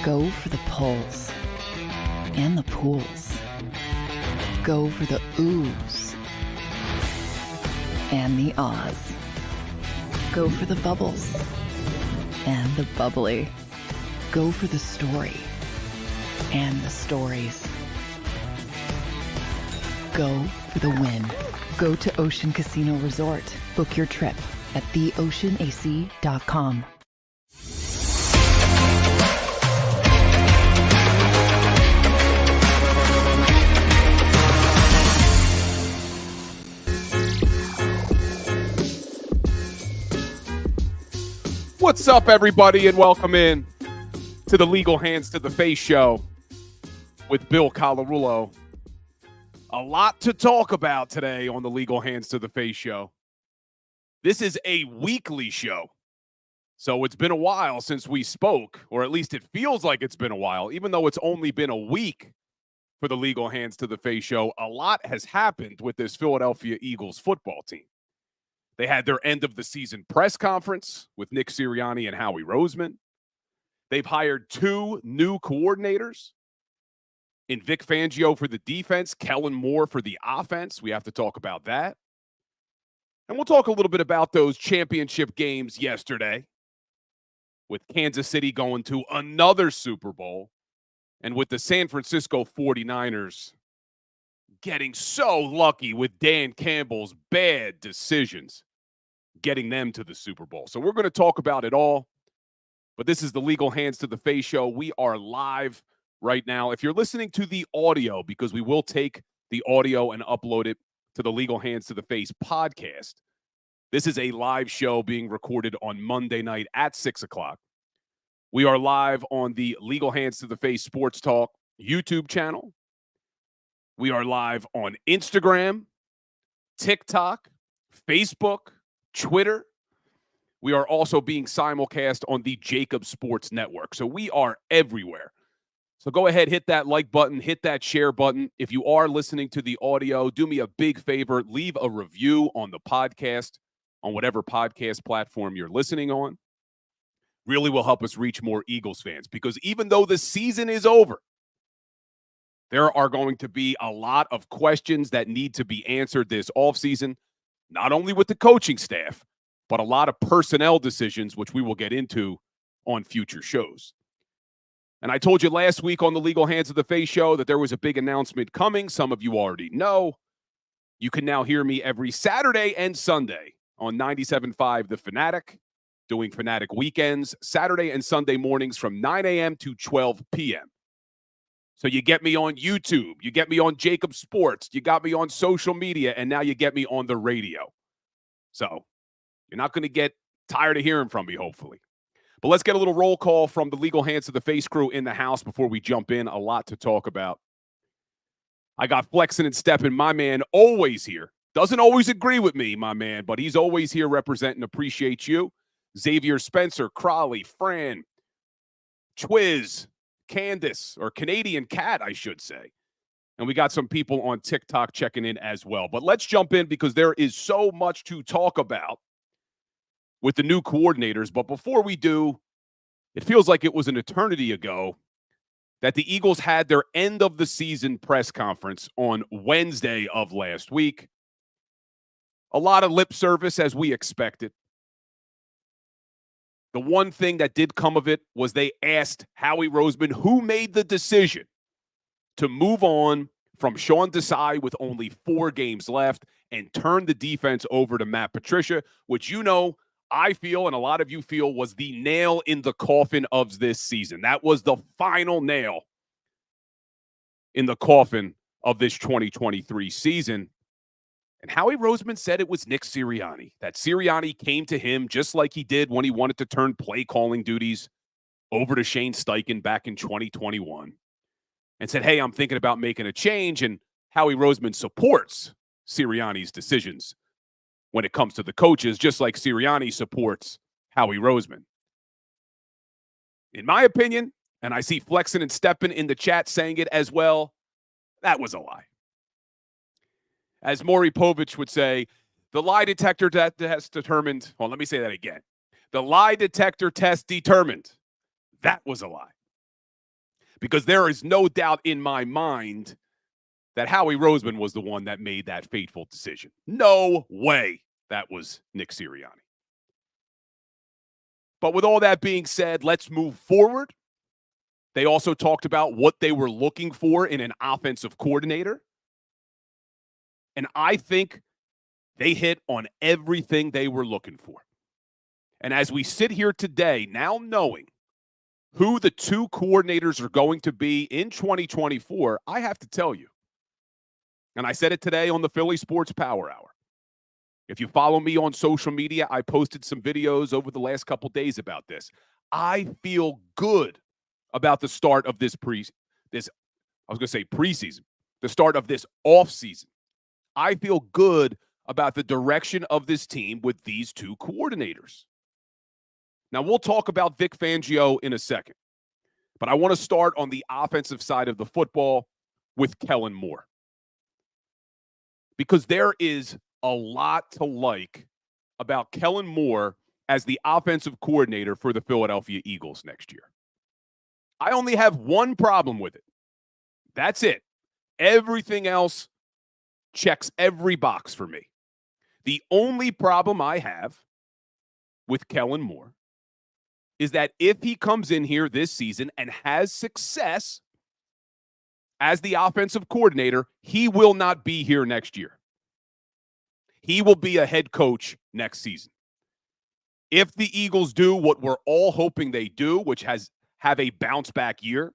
Go for the pulls and the pools. Go for the oohs and the ahs. Go for the bubbles and the bubbly. Go for the story and the stories. Go for the win. Go to Ocean Casino Resort. Book your trip at theoceanac.com. What's up, everybody, and welcome in to the Legal Hands to the Face show with Bill Colarulo. A lot to talk about today on the Legal Hands to the Face show. This is a weekly show, so it's been a while since we spoke, or at least it feels like it's been a while, even though it's only been a week for the Legal Hands to the Face show. A lot has happened with this Philadelphia Eagles football team. They had their end-of-the-season press conference with Nick Sirianni and Howie Roseman. They've hired two new coordinators in Vic Fangio for the defense, Kellen Moore for the offense. We have to talk about that. And we'll talk a little bit about those championship games yesterday with Kansas City going to another Super Bowl and with the San Francisco 49ers getting so lucky with Dan Campbell's bad decisions, getting them to the Super Bowl. So we're going to talk about it all, but this is the Legal Hands to the Face show. We are live right now. If you're listening to the audio, because we will take the audio and upload it to the Legal Hands to the Face podcast, this is a live show being recorded on Monday night at 6 o'clock. We are live on the Legal Hands to the Face Sports Talk YouTube channel. We are live on Instagram, TikTok, Facebook, Twitter. We are also being simulcast on the JAKIB Sports Network. So we are everywhere. So go ahead, hit that like button, hit that share button. If you are listening to the audio, do me a big favor, leave a review on the podcast, on whatever podcast platform you're listening on. Really will help us reach more Eagles fans, because even though the season is over, there are going to be a lot of questions that need to be answered this offseason, not only with the coaching staff, but a lot of personnel decisions, which we will get into on future shows. And I told you last week on the Legal Hands of the Face show that there was a big announcement coming. Some of you already know. You can now hear me every Saturday and Sunday on 97.5 The Fanatic, doing Fanatic weekends, Saturday and Sunday mornings from 9 a.m. to 12 p.m. So you get me on YouTube, you get me on JAKIB Sports, you got me on social media, and now you get me on the radio. So you're not going to get tired of hearing from me, hopefully. But let's get a little roll call from the Legal Hands of the Face crew in the house before we jump in. A lot to talk about. I got Flexin' and Steppin', my man, always here. Doesn't always agree with me, my man, but he's always here representing. Appreciate you. Xavier, Spencer, Crawley, Fran, Twiz, Candace, or Canadian Cat, I should say. And we got some people on TikTok checking in as well. But let's jump in because there is so much to talk about with the new coordinators. But before we do, it feels like it was an eternity ago that the Eagles had their end-of-the-season press conference on Wednesday of last week. A lot of lip service, as we expected. The one thing that did come of it was they asked Howie Roseman who made the decision to move on from Sean Desai with only 4 games left and turn the defense over to Matt Patricia, which I feel and a lot of you feel was the nail in the coffin of this season. That was the final nail in the coffin of this 2023 season. And Howie Roseman said it was Nick Sirianni, that Sirianni came to him just like he did when he wanted to turn play calling duties over to Shane Steichen back in 2021 and said, hey, I'm thinking about making a change. And Howie Roseman supports Sirianni's decisions when it comes to the coaches, just like Sirianni supports Howie Roseman. In my opinion, and I see Flexin' and Steppin' in the chat saying it as well, that was a lie. As Maury Povich would say, the lie detector test determined, well, let me say that again. The lie detector test determined that was a lie. because there is no doubt in my mind that Howie Roseman was the one that made that fateful decision. No way that was Nick Sirianni. But with all that being said, let's move forward. They also talked about what they were looking for in an offensive coordinator. And I think they hit on everything they were looking for. And as we sit here today, now knowing who the two coordinators are going to be in 2024, I have to tell you, and I said it today on the Philly Sports Power Hour. If you follow me on social media, I posted some videos over the last couple days about this. I feel good about the start of this preseason, the start of this offseason. I feel good about the direction of this team with these two coordinators. Now, we'll talk about Vic Fangio in a second, but I want to start on the offensive side of the football with Kellen Moore, because there is a lot to like about Kellen Moore as the offensive coordinator for the Philadelphia Eagles next year. I only have one problem with it. That's it. Everything else checks every box for me. The only problem I have with Kellen Moore is that if he comes in here this season and has success as the offensive coordinator, he will not be here next year. He will be a head coach next season. If the Eagles do what we're all hoping they do, which have a bounce back year,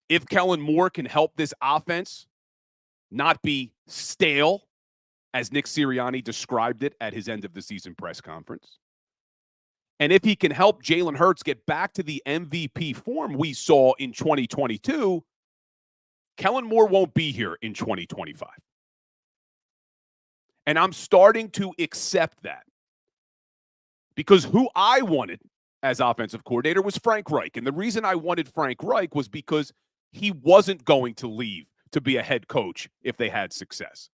if Kellen Moore can help this offense not be stale, as Nick Sirianni described it at his end of the season press conference, and if he can help Jalen Hurts get back to the MVP form we saw in 2022, Kellen Moore won't be here in 2025. And I'm starting to accept that, because who I wanted as offensive coordinator was Frank Reich. And the reason I wanted Frank Reich was because he wasn't going to leave to be a head coach if they had success.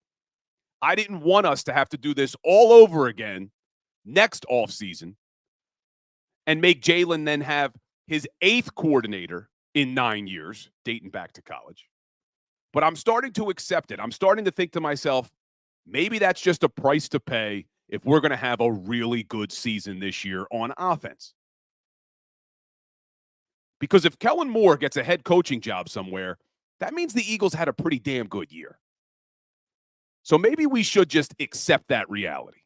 I didn't want us to have to do this all over again next offseason and make Jalen then have his 8th coordinator in 9 years, dating back to college. But I'm starting to accept it. I'm starting to think to myself, maybe that's just a price to pay if we're going to have a really good season this year on offense. Because if Kellen Moore gets a head coaching job somewhere, that means the Eagles had a pretty damn good year. So maybe we should just accept that reality.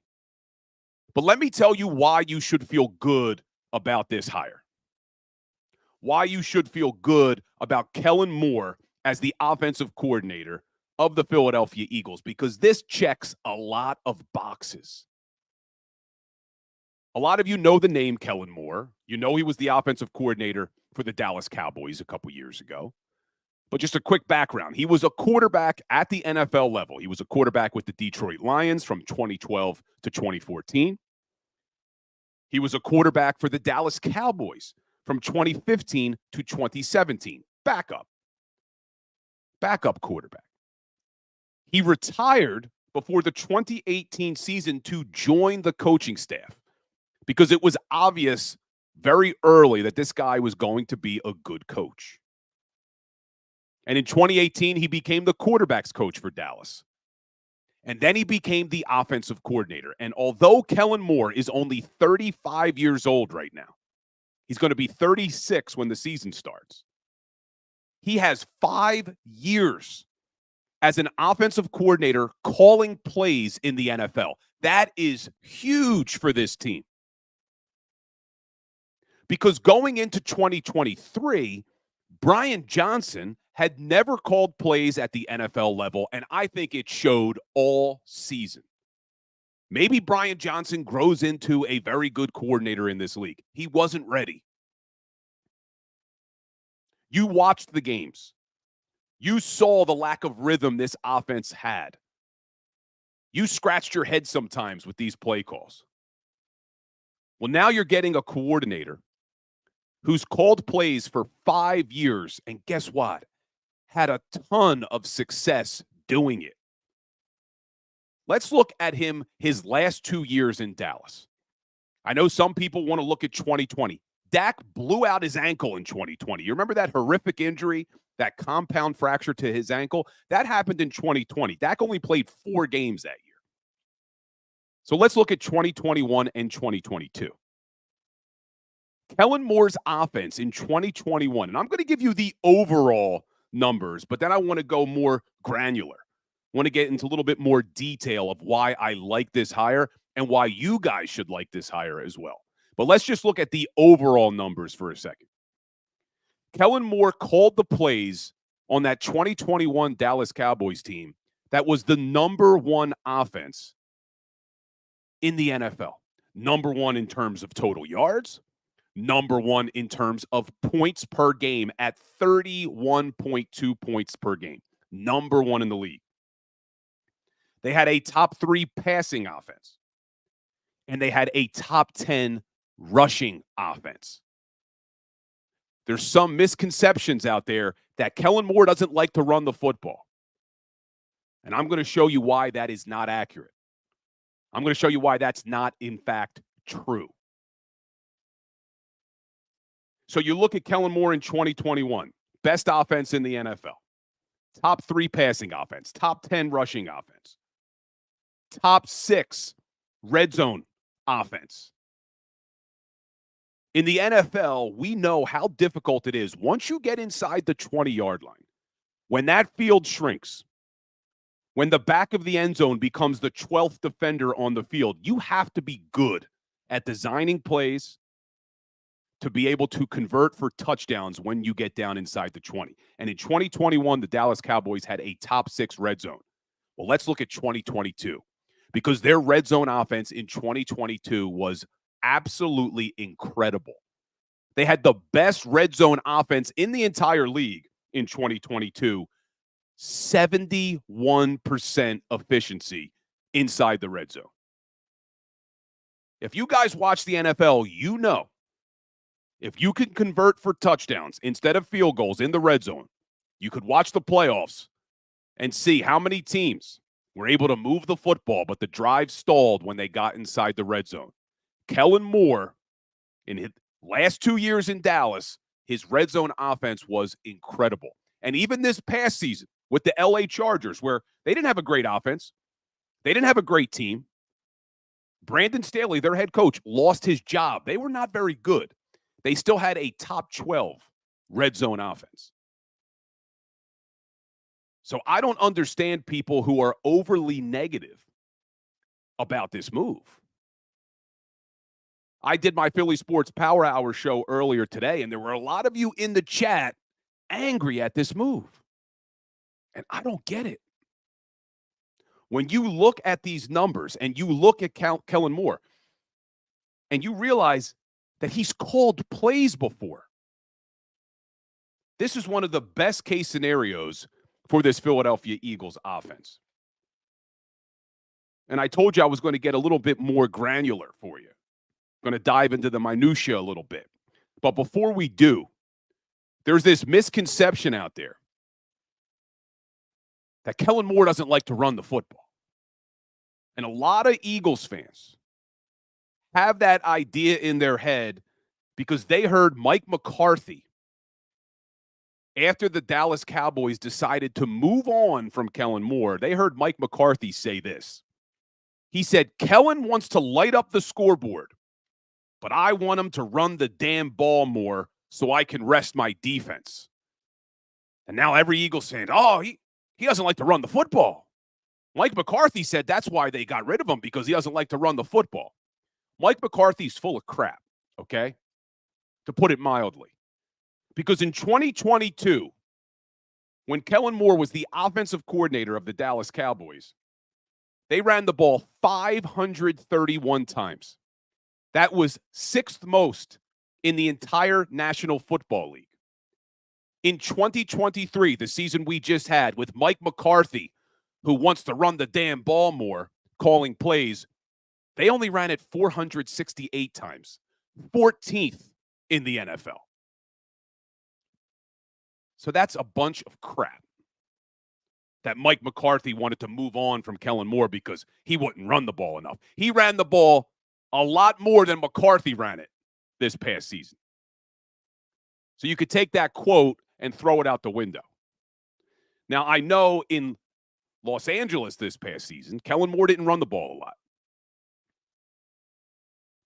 But let me tell you why you should feel good about this hire. Why you should feel good about Kellen Moore as the offensive coordinator of the Philadelphia Eagles, because this checks a lot of boxes. A lot of you know the name Kellen Moore. You know he was the offensive coordinator for the Dallas Cowboys a couple years ago. But just a quick background. He was a quarterback at the NFL level. He was a quarterback with the Detroit Lions from 2012 to 2014. He was a quarterback for the Dallas Cowboys from 2015 to 2017. Backup quarterback. He retired before the 2018 season to join the coaching staff because it was obvious very early that this guy was going to be a good coach. And in 2018, he became the quarterback's coach for Dallas. And then he became the offensive coordinator. And although Kellen Moore is only 35 years old right now, he's going to be 36 when the season starts. He has 5 years as an offensive coordinator calling plays in the NFL. That is huge for this team. Because going into 2023, Brian Johnson had never called plays at the NFL level, and I think it showed all season. Maybe Brian Johnson grows into a very good coordinator in this league. He wasn't ready. You watched the games. You saw the lack of rhythm this offense had. You scratched your head sometimes with these play calls. Well, now you're getting a coordinator who's called plays for 5 years, and guess what? Had a ton of success doing it. Let's look at his last 2 years in Dallas. I know some people want to look at 2020. Dak blew out his ankle in 2020. You remember that horrific injury, that compound fracture to his ankle? That happened in 2020. Dak only played 4 games that year. So let's look at 2021 and 2022. Kellen Moore's offense in 2021, and I'm going to give you the overall numbers, but then I want to go more granular. I want to get into a little bit more detail of why I like this hire and why you guys should like this hire as well. But let's just look at the overall numbers for a second. Kellen Moore called the plays on that 2021 Dallas Cowboys team that was the number 1 offense in the NFL. Number 1 in terms of total yards. Number 1 in terms of points per game at 31.2 points per game. Number 1 in the league. They had a top 3 passing offense. And they had a top 10 rushing offense. There's some misconceptions out there that Kellen Moore doesn't like to run the football. And I'm going to show you why that is not accurate. I'm going to show you why that's not, in fact, true. So you look at Kellen Moore in 2021, best offense in the NFL, top 3 passing offense, top 10 rushing offense, top 6 red zone offense. In the NFL, we know how difficult it is once you get inside the 20-yard line. When that field shrinks, when the back of the end zone becomes the 12th defender on the field, you have to be good at designing plays to be able to convert for touchdowns when you get down inside the 20. And in 2021, the Dallas Cowboys had a top 6 red zone. Well, let's look at 2022 because their red zone offense in 2022 was absolutely incredible. They had the best red zone offense in the entire league in 2022, 71% efficiency inside the red zone. If you guys watch the NFL, you know if you can convert for touchdowns instead of field goals in the red zone, you could watch the playoffs and see how many teams were able to move the football, but the drive stalled when they got inside the red zone. Kellen Moore, in his last 2 years in Dallas, his red zone offense was incredible. And even this past season with the LA Chargers, where they didn't have a great offense, they didn't have a great team. Brandon Staley, their head coach, lost his job. They were not very good. They still had a top 12 red zone offense. So I don't understand people who are overly negative about this move. I did my Philly Sports Power Hour show earlier today, and there were a lot of you in the chat angry at this move. And I don't get it. When you look at these numbers and you look at Kellen Moore and you realize that he's called plays before, this is one of the best case scenarios for this Philadelphia Eagles offense. And I told you I was going to get a little bit more granular for you. Going to dive into the minutia a little bit. But before we do, there's this misconception out there that Kellen Moore doesn't like to run the football. And a lot of Eagles fans have that idea in their head because they heard Mike McCarthy, after the Dallas Cowboys decided to move on from Kellen Moore, they heard Mike McCarthy say this. He said, Kellen wants to light up the scoreboard, but I want him to run the damn ball more so I can rest my defense. And now every Eagles fan, he doesn't like to run the football. Mike McCarthy said that's why they got rid of him, because he doesn't like to run the football. Mike McCarthy's full of crap, okay? To put it mildly. Because in 2022, when Kellen Moore was the offensive coordinator of the Dallas Cowboys, they ran the ball 531 times. That was 6th most in the entire National Football League. In 2023, the season we just had, with Mike McCarthy, who wants to run the damn ball more, calling plays, they only ran it 468 times, 14th in the NFL. So that's a bunch of crap that Mike McCarthy wanted to move on from Kellen Moore because he wouldn't run the ball enough. He ran the ball a lot more than McCarthy ran it this past season. So you could take that quote and throw it out the window. Now, I know in Los Angeles this past season, Kellen Moore didn't run the ball a lot.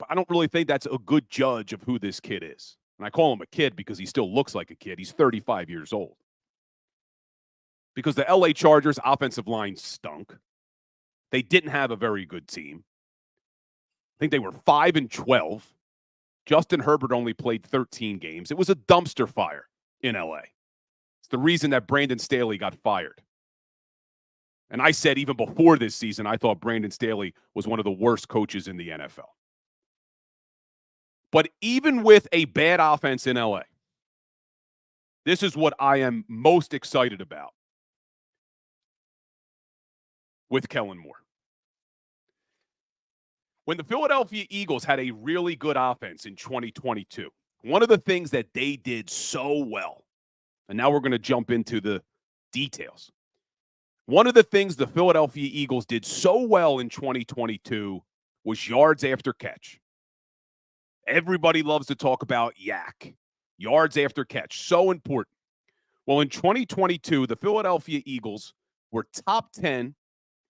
But I don't really think that's a good judge of who this kid is. And I call him a kid because he still looks like a kid. He's 35 years old. Because the LA Chargers offensive line stunk. They didn't have a very good team. I think they were 5-12. Justin Herbert only played 13 games. It was a dumpster fire in LA. It's the reason that Brandon Staley got fired. And I said even before this season, I thought Brandon Staley was one of the worst coaches in the NFL. But even with a bad offense in LA, this is what I am most excited about with Kellen Moore. When the Philadelphia Eagles had a really good offense in 2022, one of the things that they did so well, and now we're going to jump into the details. One of the things the Philadelphia Eagles did so well in 2022 was yards after catch. Everybody loves to talk about YAC, yards after catch, so important. Well, in 2022, the Philadelphia Eagles were top 10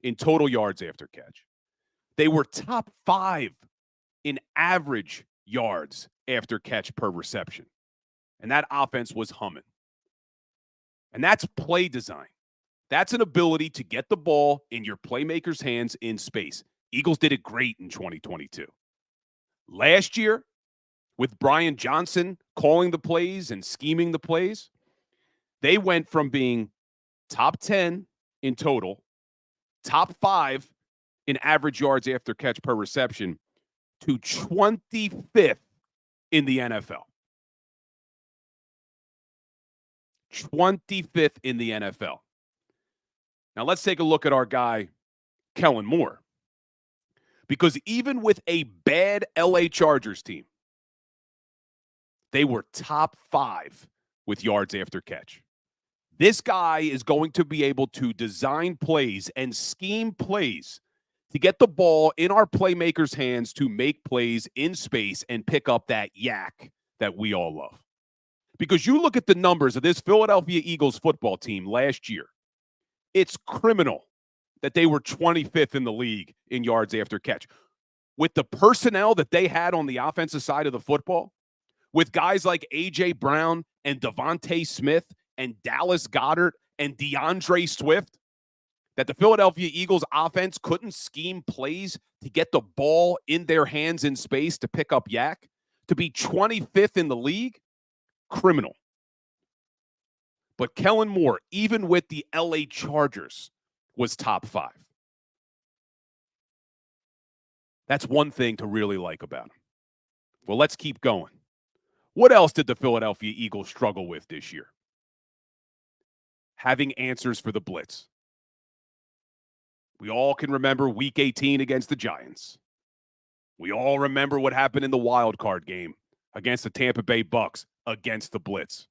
in total yards after catch. They were top 5 in average yards after catch per reception. And that offense was humming. And that's play design. That's an ability to get the ball in your playmaker's hands in space. Eagles did it great in 2022. Last year, with Brian Johnson calling the plays and scheming the plays, they went from being top 10 in total, top 5 in average yards after catch per reception, to 25th in the NFL. 25th in the NFL. Now let's take a look at our guy, Kellen Moore. Because even with a bad LA Chargers team, they were top 5 with yards after catch. This guy is going to be able to design plays and scheme plays to get the ball in our playmakers' hands to make plays in space and pick up that yak that we all love. Because you look at the numbers of this Philadelphia Eagles football team last year, it's criminal that they were 25th in the league in yards after catch. With the personnel that they had on the offensive side of the football, with guys like A.J. Brown and Devontae Smith and Dallas Goedert and DeAndre Swift, that the Philadelphia Eagles offense couldn't scheme plays to get the ball in their hands in space to pick up yak, to be 25th in the league, criminal. But Kellen Moore, even with the LA Chargers, was top 5. That's one thing to really like about him. Well, let's keep going. What else did the Philadelphia Eagles struggle with this year? Having answers for the blitz. We all can remember Week 18 against the Giants. We all remember what happened in the wild card game against the Tampa Bay Bucks against the blitz.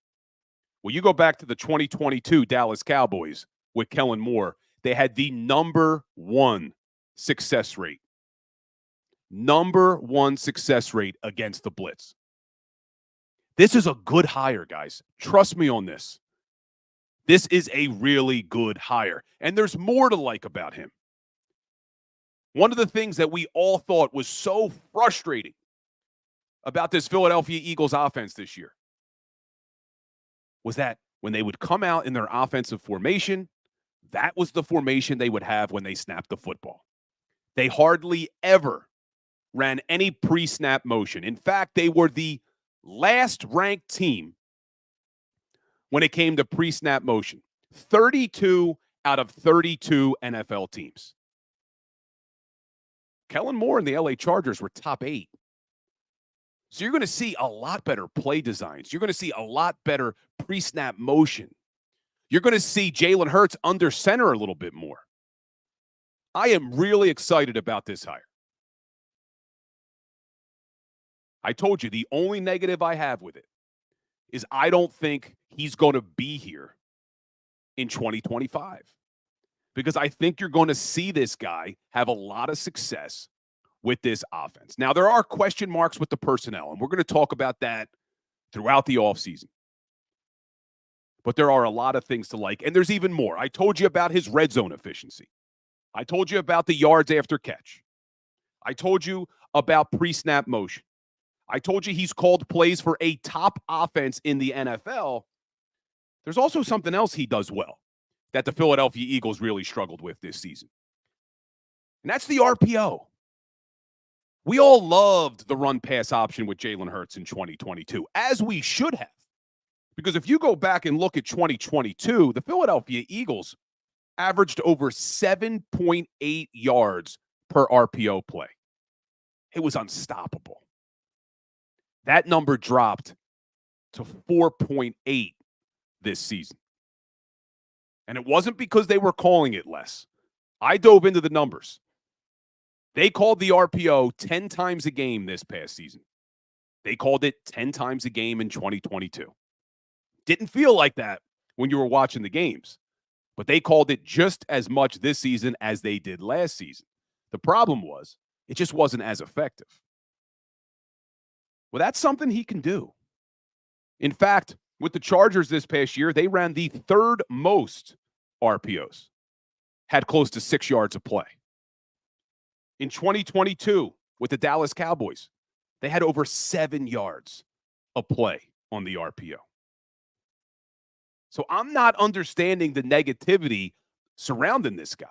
Well, you go back to the 2022 Dallas Cowboys with Kellen Moore, they had the number 1 success rate. Number 1 success rate against the blitz. This is a good hire, guys. Trust me on this. This is a really good hire. And there's more to like about him. One of the things that we all thought was so frustrating about this Philadelphia Eagles offense this year was that when they would come out in their offensive formation, that was the formation they would have when they snapped the football. They hardly ever ran any pre-snap motion. In fact, they were the last ranked team when it came to pre-snap motion. 32 out of 32 NFL teams. Kellen Moore and the LA Chargers were top 8. So you're going to see a lot better play designs. You're going to see a lot better pre-snap motion. You're going to see Jalen Hurts under center a little bit more. I am really excited about this hire. I told you the only negative I have with it is I don't think he's going to be here in 2025. Because I think you're going to see this guy have a lot of success with this offense. Now, there are question marks with the personnel, and we're going to talk about that throughout the offseason. But there are a lot of things to like, and there's even more. I told you about his red zone efficiency. I told you about the yards after catch. I told you about pre-snap motion. I told you he's called plays for a top offense in the NFL. There's also something else he does well that the Philadelphia Eagles really struggled with this season. And that's the RPO. We all loved the run-pass option with Jalen Hurts in 2022, as we should have. Because if you go back and look at 2022, the Philadelphia Eagles averaged over 7.8 yards per RPO play. It was unstoppable. That number dropped to 4.8 this season. And it wasn't because they were calling it less. I dove into the numbers. They called the RPO 10 times a game this past season. They called it 10 times a game in 2022. Didn't feel like that when you were watching the games, but they called it just as much this season as they did last season. The problem was it just wasn't as effective. Well, that's something he can do. In fact, with the Chargers this past year, they ran the third most RPOs, had close to 6 yards of play. In 2022, with the Dallas Cowboys, they had over 7 yards of play on the RPO. So I'm not understanding the negativity surrounding this guy.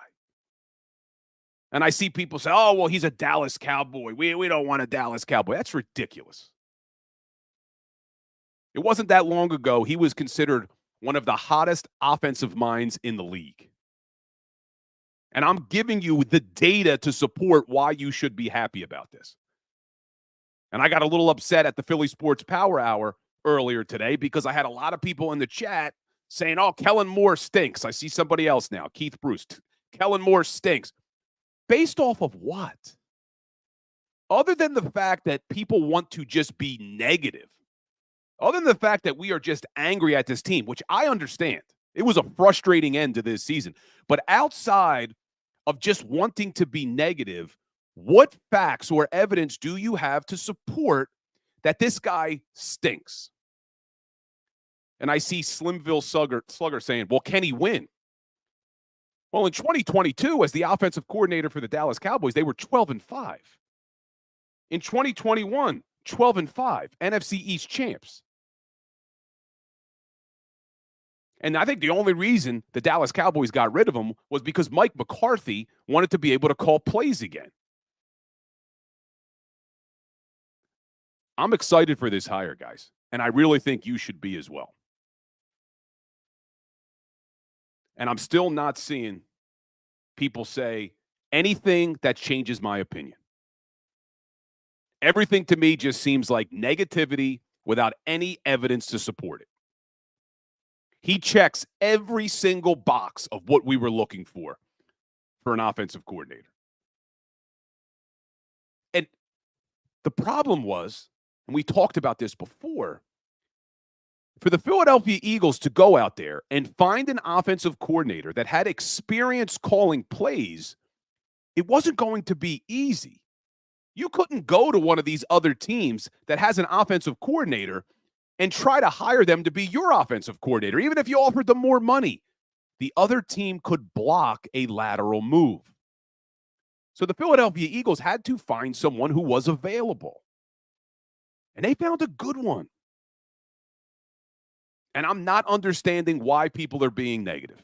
And I see people say, oh, well, he's a Dallas Cowboy. We don't want a Dallas Cowboy. That's ridiculous. It wasn't that long ago he was considered one of the hottest offensive minds in the league. And I'm giving you the data to support why you should be happy about this. And I got a little upset at the Philly Sports Power Hour earlier today because I had a lot of people in the chat saying, oh, Kellen Moore stinks. I see somebody else now, Keith Bruce. Kellen Moore stinks. Based off of what? Other than the fact that people want to just be negative, other than the fact that we are just angry at this team, which I understand. It was a frustrating end to this season. But outside of just wanting to be negative, what facts or evidence do you have to support that this guy stinks? And I see Slimville Slugger saying, well, can he win? Well, in 2022, as the offensive coordinator for the Dallas Cowboys, they were 12-5. In 2021, 12-5, NFC East champs. And I think the only reason the Dallas Cowboys got rid of him was because Mike McCarthy wanted to be able to call plays again. I'm excited for this hire, guys, and I really think you should be as well. And I'm still not seeing people say anything that changes my opinion. Everything to me just seems like negativity without any evidence to support it. He checks every single box of what we were looking for an offensive coordinator. And the problem was, and we talked about this before, for the Philadelphia Eagles to go out there and find an offensive coordinator that had experience calling plays, it wasn't going to be easy. You couldn't go to one of these other teams that has an offensive coordinator and try to hire them to be your offensive coordinator, even if you offered them more money. The other team could block a lateral move. So the Philadelphia Eagles had to find someone who was available. And they found a good one. And I'm not understanding why people are being negative.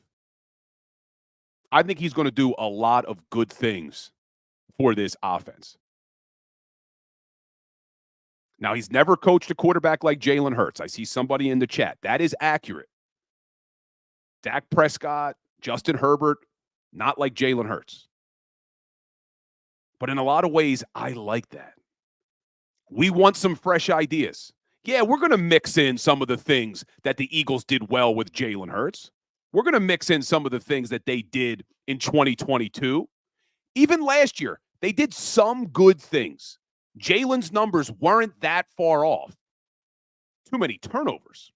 I think he's going to do a lot of good things for this offense. Now, he's never coached a quarterback like Jalen Hurts. I see somebody in the chat. That is accurate. Dak Prescott, Justin Herbert, not like Jalen Hurts. But in a lot of ways, I like that. We want some fresh ideas. Yeah, we're going to mix in some of the things that the Eagles did well with Jalen Hurts. We're going to mix in some of the things that they did in 2022. Even last year, they did some good things. Jalen's numbers weren't that far off. Too many turnovers.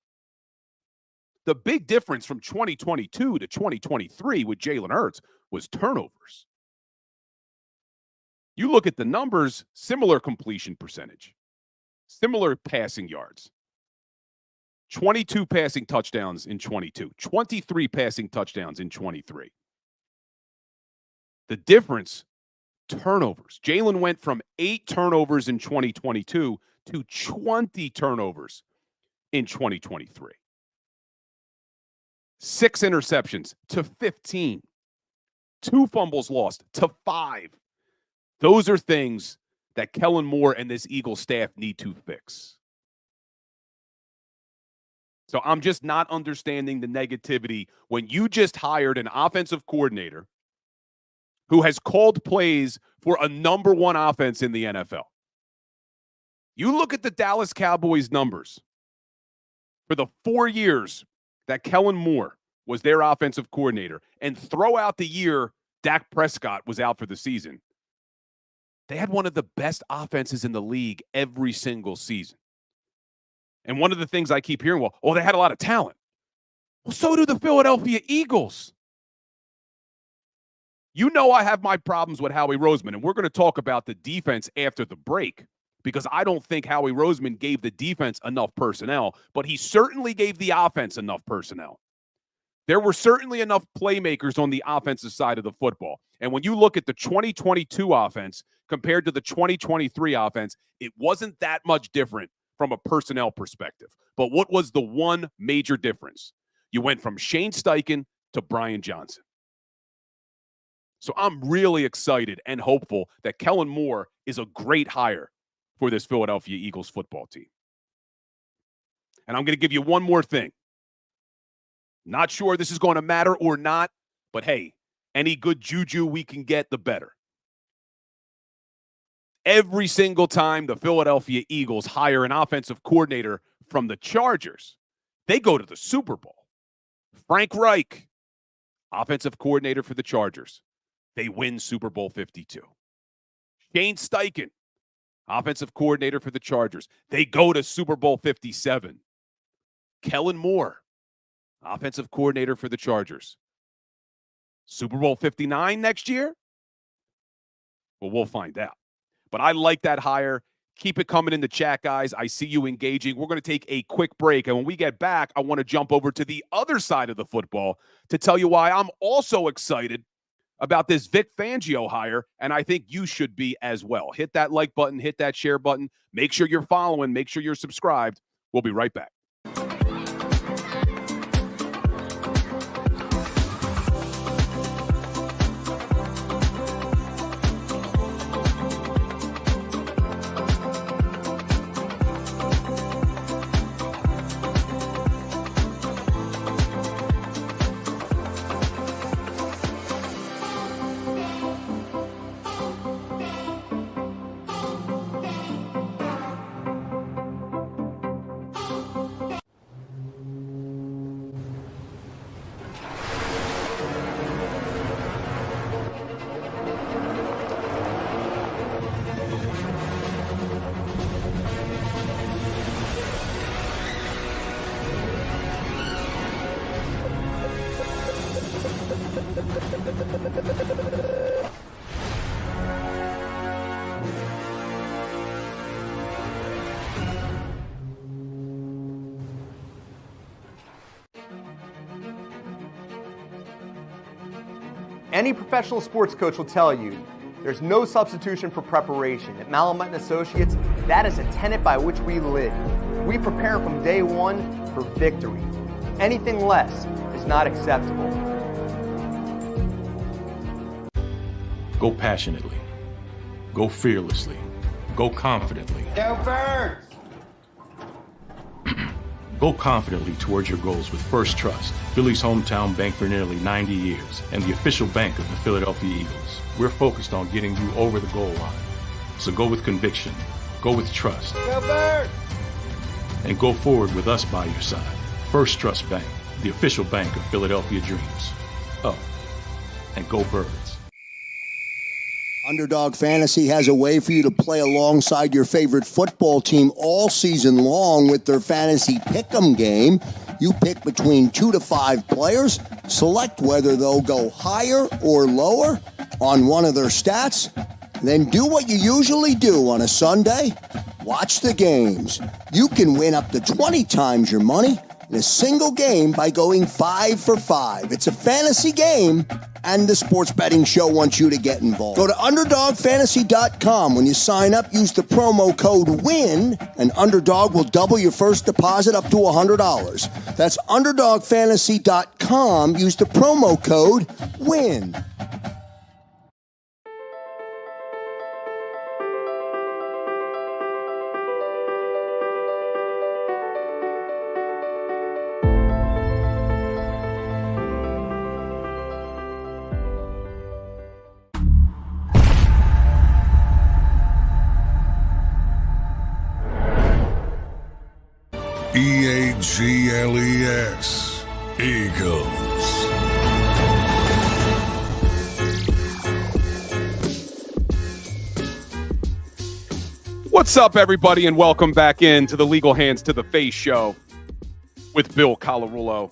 The big difference from 2022 to 2023 with Jalen Hurts was turnovers. You look at the numbers, similar completion percentage, similar passing yards. 22 passing touchdowns in 22, 23 passing touchdowns in 23. The difference, turnovers. Jalen went from 8 turnovers in 2022 to 20 turnovers in 2023. 6 interceptions to 15. 2 fumbles lost to 5. Those are things that Kellen Moore and this Eagles staff need to fix. So I'm just not understanding the negativity when you just hired an offensive coordinator who has called plays for a number 1 offense in the NFL. You look at the Dallas Cowboys numbers for the 4 years that Kellen Moore was their offensive coordinator and throw out the year Dak Prescott was out for the season. They had one of the best offenses in the league every single season. And one of the things I keep hearing, they had a lot of talent. Well, so do the Philadelphia Eagles. You know I have my problems with Howie Roseman, and we're going to talk about the defense after the break because I don't think Howie Roseman gave the defense enough personnel, but he certainly gave the offense enough personnel. There were certainly enough playmakers on the offensive side of the football. And when you look at the 2022 offense compared to the 2023 offense, it wasn't that much different from a personnel perspective. But what was the one major difference? You went from Shane Steichen to Brian Johnson. So I'm really excited and hopeful that Kellen Moore is a great hire for this Philadelphia Eagles football team. And I'm going to give you one more thing. Not sure this is going to matter or not, but hey, any good juju we can get, the better. Every single time the Philadelphia Eagles hire an offensive coordinator from the Chargers, they go to the Super Bowl. Frank Reich, offensive coordinator for the Chargers. They win Super Bowl 52. Shane Steichen, offensive coordinator for the Chargers. They go to Super Bowl 57. Kellen Moore, offensive coordinator for the Chargers. Super Bowl 59 next year? Well, we'll find out. But I like that hire. Keep it coming in the chat, guys. I see you engaging. We're going to take a quick break. And when we get back, I want to jump over to the other side of the football to tell you why I'm also excited about this Vic Fangio hire, and I think you should be as well. Hit that like button, hit that share button. Make sure you're following. Make sure you're subscribed. We'll be right back. Any professional sports coach will tell you there's no substitution for preparation. At Malamut & Associates, that is a tenet by which we live. We prepare from day one for victory. Anything less is not acceptable. Go passionately. Go fearlessly. Go confidently. Go Birds! Go confidently towards your goals with First Trust, Philly's hometown bank for nearly 90 years, and the official bank of the Philadelphia Eagles. We're focused on getting you over the goal line. So go with conviction, go with trust, Go Birds! and go forward with us by your side. First Trust Bank, the official bank of Philadelphia dreams. Oh, and go Birds. Underdog Fantasy has a way for you to play alongside your favorite football team all season long with their Fantasy Pick'em game. You pick between 2 to 5 players, select whether they'll go higher or lower on one of their stats, then do what you usually do on a Sunday. Watch the games. You can win up to 20 times your money in a single game by going 5 for 5. It's a fantasy game, and the Sports Betting Show wants you to get involved. Go to UnderdogFantasy.com. When you sign up, use the promo code WIN, and Underdog will double your first deposit up to $100. That's UnderdogFantasy.com. Use the promo code WIN. EAGLES, Eagles. What's up, everybody, and welcome back into the Legal Hands to the Face show with Bill Colarulo.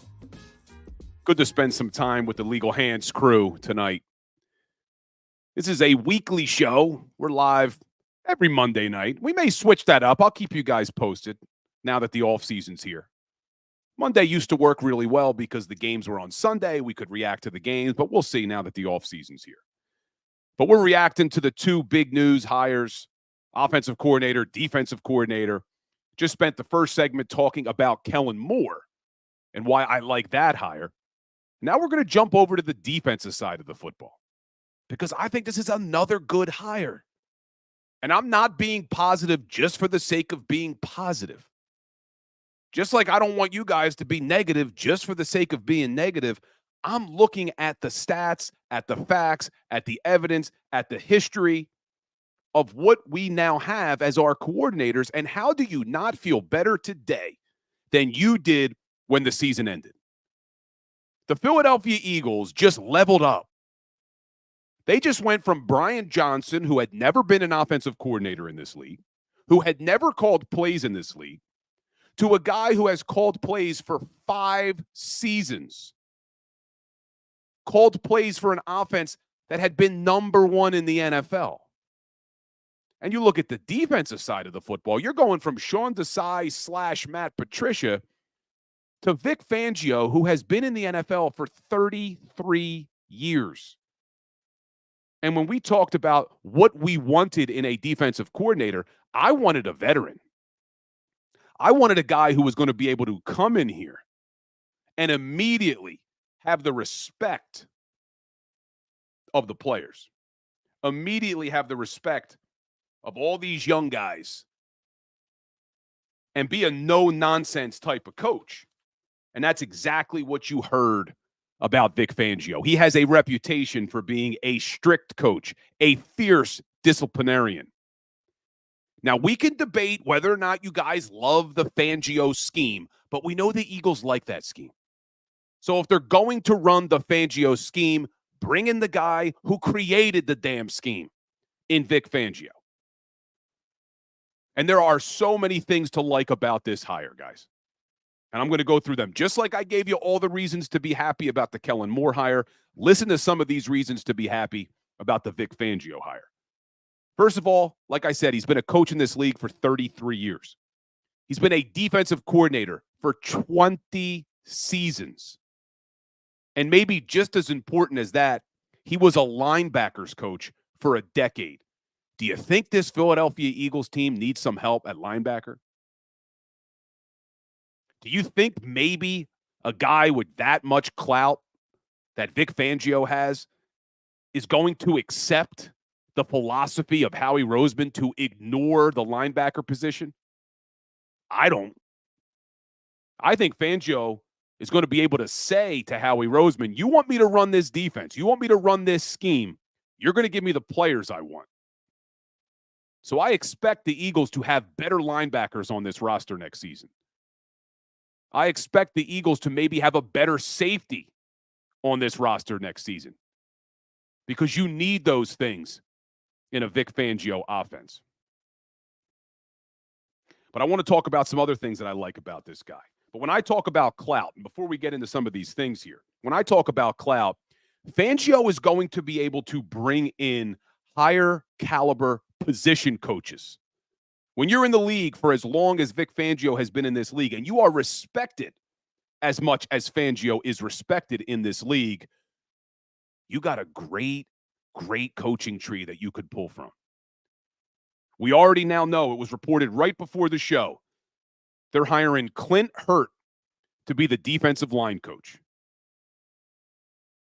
Good to spend some time with the Legal Hands crew tonight. This is a weekly show. We're live every Monday night. We may switch that up. I'll keep you guys posted now that the offseason's here. Monday used to work really well because the games were on Sunday. We could react to the games, but we'll see now that the offseason's here. But we're reacting to the two big news hires, offensive coordinator, defensive coordinator. Just spent the first segment talking about Kellen Moore and why I like that hire. Now we're going to jump over to the defensive side of the football because I think this is another good hire. And I'm not being positive just for the sake of being positive. Just like I don't want you guys to be negative just for the sake of being negative. I'm looking at the stats, at the facts, at the evidence, at the history of what we now have as our coordinators. And how do you not feel better today than you did when the season ended? The Philadelphia Eagles just leveled up. They just went from Brian Johnson, who had never been an offensive coordinator in this league, who had never called plays in this league, to a guy who has called plays for 5 seasons. Called plays for an offense that had been number 1 in the NFL. And you look at the defensive side of the football, you're going from Sean Desai / Matt Patricia to Vic Fangio, who has been in the NFL for 33 years. And when we talked about what we wanted in a defensive coordinator, I wanted a veteran. I wanted a guy who was going to be able to come in here and immediately have the respect of the players, immediately have the respect of all these young guys, and be a no-nonsense type of coach. And that's exactly what you heard about Vic Fangio. He has a reputation for being a strict coach, a fierce disciplinarian. Now, we can debate whether or not you guys love the Fangio scheme, but we know the Eagles like that scheme. So if they're going to run the Fangio scheme, bring in the guy who created the damn scheme in Vic Fangio. And there are so many things to like about this hire, guys. And I'm going to go through them. Just like I gave you all the reasons to be happy about the Kellen Moore hire, listen to some of these reasons to be happy about the Vic Fangio hire. First of all, like I said, he's been a coach in this league for 33 years. He's been a defensive coordinator for 20 seasons. And maybe just as important as that, he was a linebackers coach for a decade. Do you think this Philadelphia Eagles team needs some help at linebacker? Do you think maybe a guy with that much clout that Vic Fangio has is going to accept the philosophy of Howie Roseman to ignore the linebacker position? I don't. I think Fangio is going to be able to say to Howie Roseman, you want me to run this defense, you want me to run this scheme, you're going to give me the players I want. So I expect the Eagles to have better linebackers on this roster next season. I expect the Eagles to maybe have a better safety on this roster next season because you need those things in a Vic Fangio offense. But I want to talk about some other things that I like about this guy. But when I talk about clout, and before we get into some of these things here, when I talk about clout, Fangio is going to be able to bring in higher caliber position coaches When you're in the league for as long as Vic Fangio has been in this league, and you are respected as much as Fangio is respected in this league, you got a great coaching tree that you could pull from. We already now know, it was reported right before the show, they're hiring Clint Hurt to be the defensive line coach.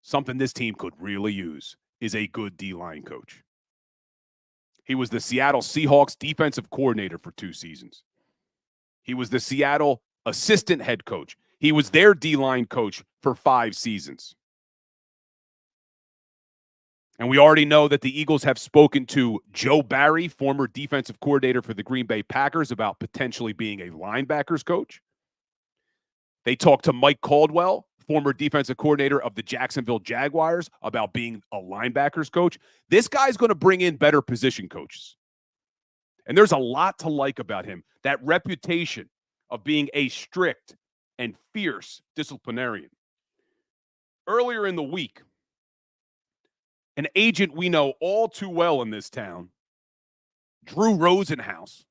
Something this team could really use is a good D-line coach. He was the Seattle Seahawks defensive coordinator for 2 seasons. He was the Seattle assistant head coach. He was their D-line coach for 5 seasons. And we already know that the Eagles have spoken to Joe Barry, former defensive coordinator for the Green Bay Packers, about potentially being a linebackers coach. They talked to Mike Caldwell, former defensive coordinator of the Jacksonville Jaguars, about being a linebackers coach. This guy's going to bring in better position coaches. And there's a lot to like about him. That reputation of being a strict and fierce disciplinarian. Earlier in the week, an agent we know all too well in this town, Drew Rosenhaus,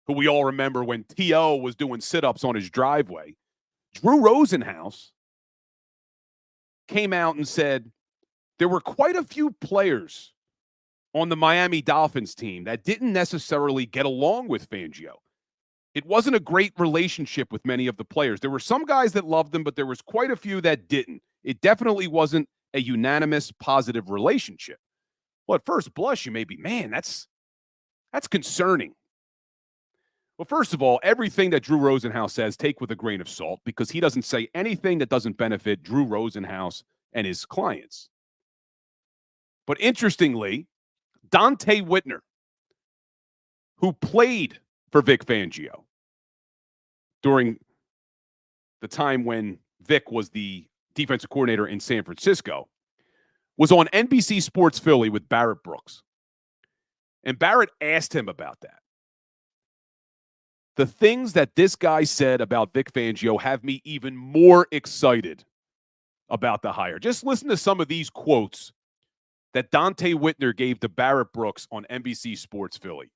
who we all remember when T.O. was doing sit-ups on his driveway, Drew Rosenhaus came out and said there were quite a few players on the Miami Dolphins team that didn't necessarily get along with Fangio. It wasn't a great relationship with many of the players. There were some guys that loved him, but there was quite a few that didn't. It definitely wasn't a unanimous positive relationship. Well, at first blush, you may be, man, that's concerning. Well, first of all, everything that Drew Rosenhaus says, take with a grain of salt, because he doesn't say anything that doesn't benefit Drew Rosenhaus and his clients. But interestingly, Dante Whitner, who played for Vic Fangio during the time when Vic was the defensive coordinator in San Francisco, was on NBC Sports Philly with Barrett Brooks. And Barrett asked him about that. The things that this guy said about Vic Fangio have me even more excited about the hire. Just listen to some of these quotes that Dante Whitner gave to Barrett Brooks on NBC Sports Philly.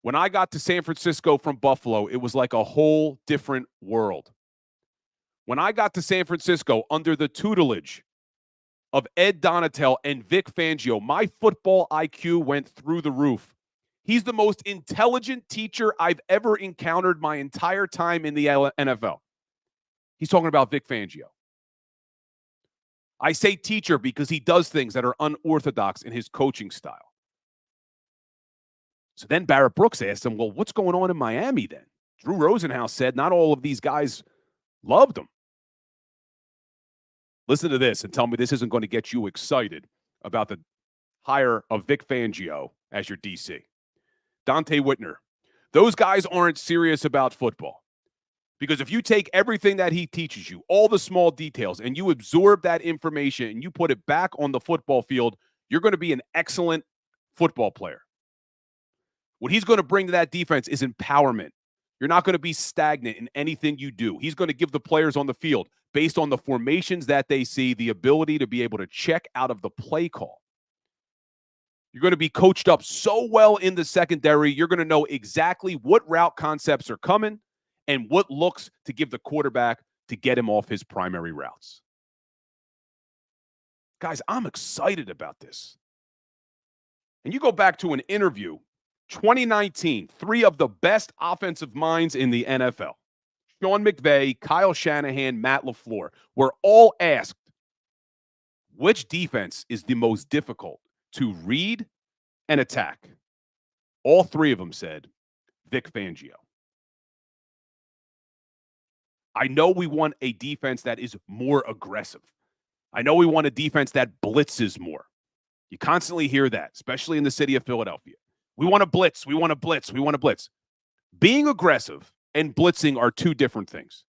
When I got to San Francisco from Buffalo, it was like a whole different world. When I got to San Francisco under the tutelage of Ed Donatel and Vic Fangio, my football IQ went through the roof. He's the most intelligent teacher I've ever encountered my entire time in the NFL. He's talking about Vic Fangio. I say teacher because he does things that are unorthodox in his coaching style. So then Barrett Brooks asked him, well, what's going on in Miami then? Drew Rosenhaus said not all of these guys loved him. Listen to this and tell me this isn't going to get you excited about the hire of Vic Fangio as your DC. Dante Whitner, those guys aren't serious about football. Because if you take everything that he teaches you, all the small details, and you absorb that information and you put it back on the football field, you're going to be an excellent football player. What he's going to bring to that defense is empowerment. You're not going to be stagnant in anything you do. He's going to give the players on the field, based on the formations that they see, the ability to be able to check out of the play call. You're going to be coached up so well in the secondary, you're going to know exactly what route concepts are coming and what looks to give the quarterback to get him off his primary routes. Guys, I'm excited about this. And you go back to an interview, 2019, 3 of the best offensive minds in the NFL, Sean McVay, Kyle Shanahan, Matt LaFleur, were all asked, which defense is the most difficult to read and attack? All 3 of them said, Vic Fangio. I know we want a defense that is more aggressive. I know we want a defense that blitzes more. You constantly hear that, especially in the city of Philadelphia. We want to blitz. We want to blitz. We want to blitz. Being aggressive and blitzing are 2 different things.